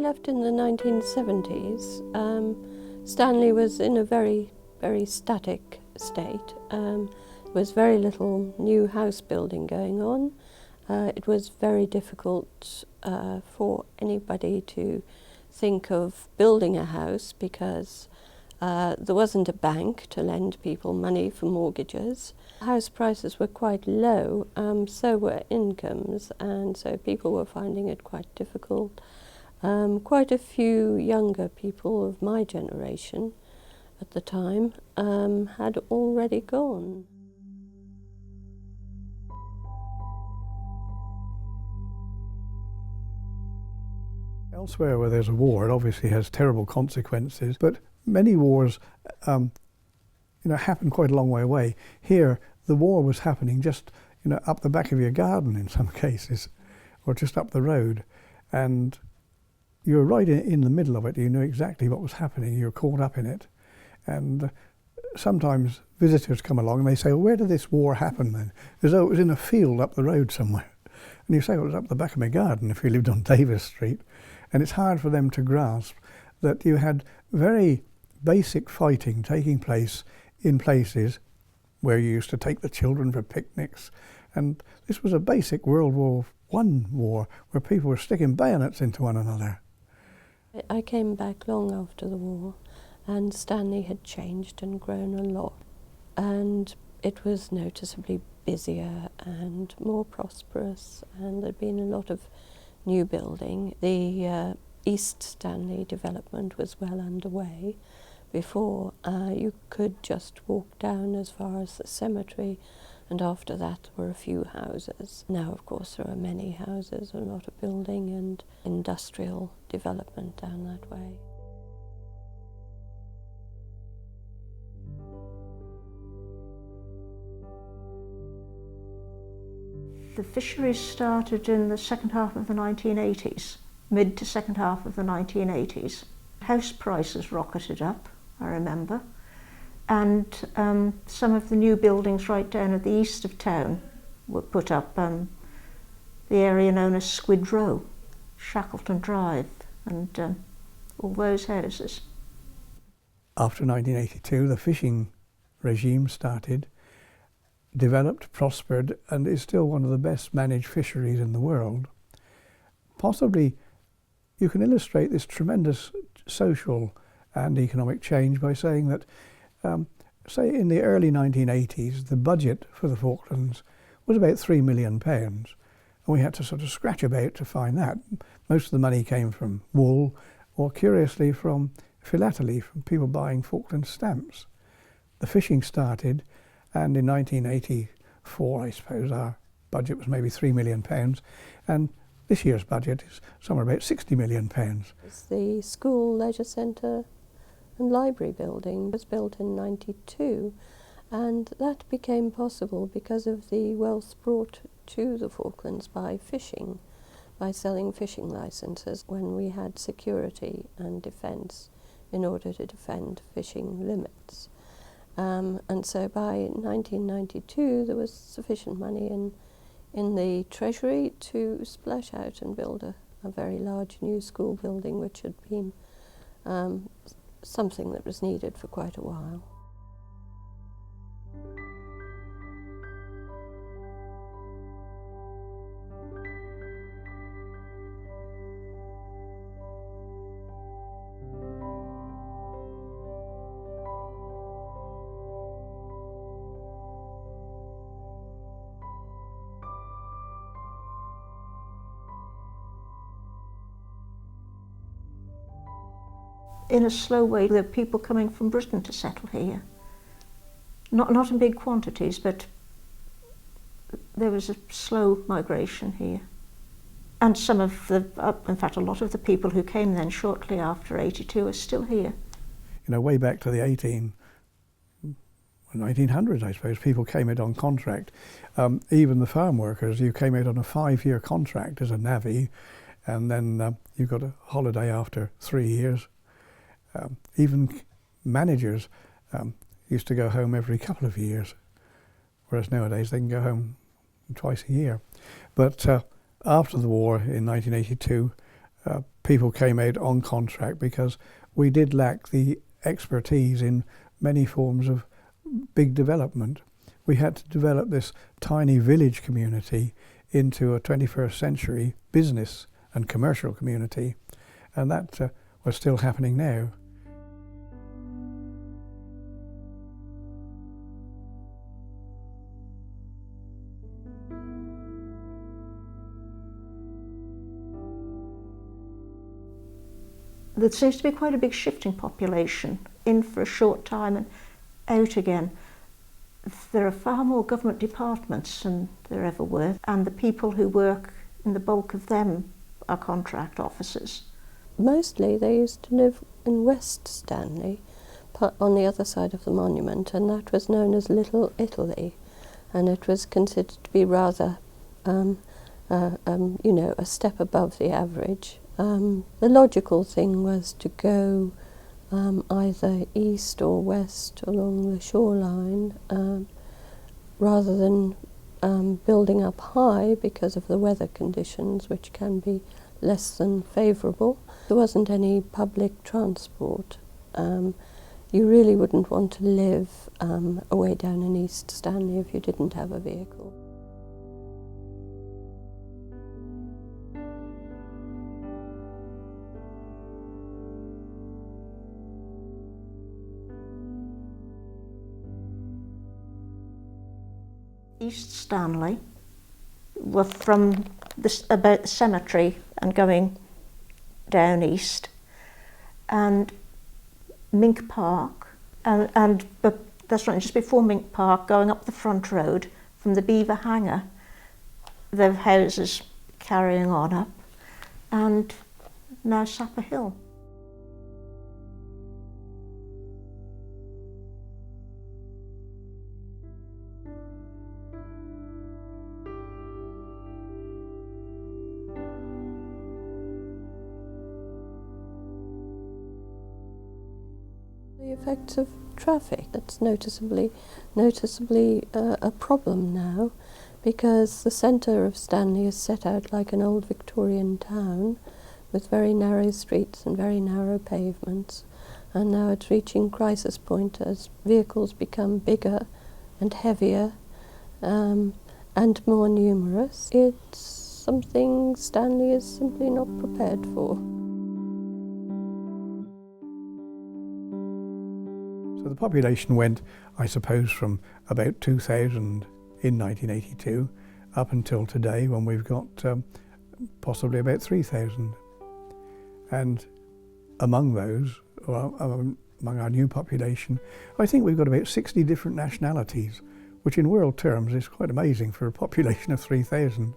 left in the 1970s, Stanley was in a very, very static state. There was very little new house building going on. It was very difficult for anybody to think of building a house because there wasn't a bank to lend people money for mortgages. House prices were quite low, so were incomes, and so people were finding it quite difficult. Quite a few younger people of my generation at the time had already gone. Elsewhere where there's a war, it obviously has terrible consequences, but many wars happen quite a long way away. Here, the war was happening just up the back of your garden in some cases, or just up the road, and you were right in the middle of it. You knew exactly what was happening. You were caught up in it, and sometimes visitors come along and they say, well, where did this war happen then? As though it was in a field up the road somewhere. And you say, well, it was up the back of my garden if you lived on Davis Street. And it's hard for them to grasp that you had very basic fighting taking place in places where you used to take the children for picnics. And this was a basic World War I war where people were sticking bayonets into one another. I came back long after the war, and Stanley had changed and grown a lot. And it was noticeably busier and more prosperous, and there'd been a lot of new building. The East Stanley development was well underway. Before, you could just walk down as far as the cemetery, and after that were a few houses. Now, of course, there are many houses, a lot of building and industrial development down that way. The fisheries started in the second half of the 1980s, mid to second half of the 1980s. House prices rocketed up, I remember, and some of the new buildings right down at the east of town were put up, the area known as Squid Row, Shackleton Drive, and all those houses. After 1982, the fishing regime started, developed, prospered, and is still one of the best managed fisheries in the world. Possibly you can illustrate this tremendous social and economic change by saying that, say in the early 1980s, the budget for the Falklands was about £3 million, and we had to sort of scratch about to find that. Most of the money came from wool, or curiously from philately, from people buying Falkland stamps. The fishing started, and in 1984, I suppose, our budget was maybe £3 million, and this year's budget is somewhere about £60 million. The school, leisure centre and library building was built in '92, and that became possible because of the wealth brought to the Falklands by fishing, by selling fishing licences when we had security and defence in order to defend fishing limits. And so by 1992 there was sufficient money in the Treasury to splash out and build a very large new school building, which had been something that was needed for quite a while. In a slow way, there are people coming from Britain to settle here. Not in big quantities, but there was a slow migration here. And some of the, in fact, a lot of the people who came then shortly after '82 are still here. Way back to the 1900s, I suppose, people came out on contract. Even the farm workers, you came out on a 5-year contract as a navvy, and then you got a holiday after 3 years. Even managers used to go home every couple of years, whereas nowadays they can go home twice a year. But after the war in 1982, people came out on contract because we did lack the expertise in many forms of big development. We had to develop this tiny village community into a 21st century business and commercial community, and that was still happening now. There seems to be quite a big shifting population, in for a short time and out again. There are far more government departments than there ever were, and the people who work in the bulk of them are contract officers. Mostly they used to live in West Stanley, on the other side of the monument, and that was known as Little Italy, and it was considered to be rather, a step above the average. The logical thing was to go either east or west along the shoreline, rather than building up high because of the weather conditions, which can be less than favourable. There wasn't any public transport. You really wouldn't want to live away down in East Stanley if you didn't have a vehicle. East Stanley were from about the cemetery and going down east, and Mink Park, but that's right, just before Mink Park, going up the front road from the Beaver Hangar, the houses carrying on up, and now Sapper Hill. The effects of traffic, that's noticeably a problem now, because the centre of Stanley is set out like an old Victorian town with very narrow streets and very narrow pavements, and now it's reaching crisis point as vehicles become bigger and heavier and more numerous. It's something Stanley is simply not prepared for. So the population went, I suppose, from about 2,000 in 1982 up until today, when we've got possibly about 3,000. And among those, among our new population, I think we've got about 60 different nationalities, which in world terms is quite amazing for a population of 3,000.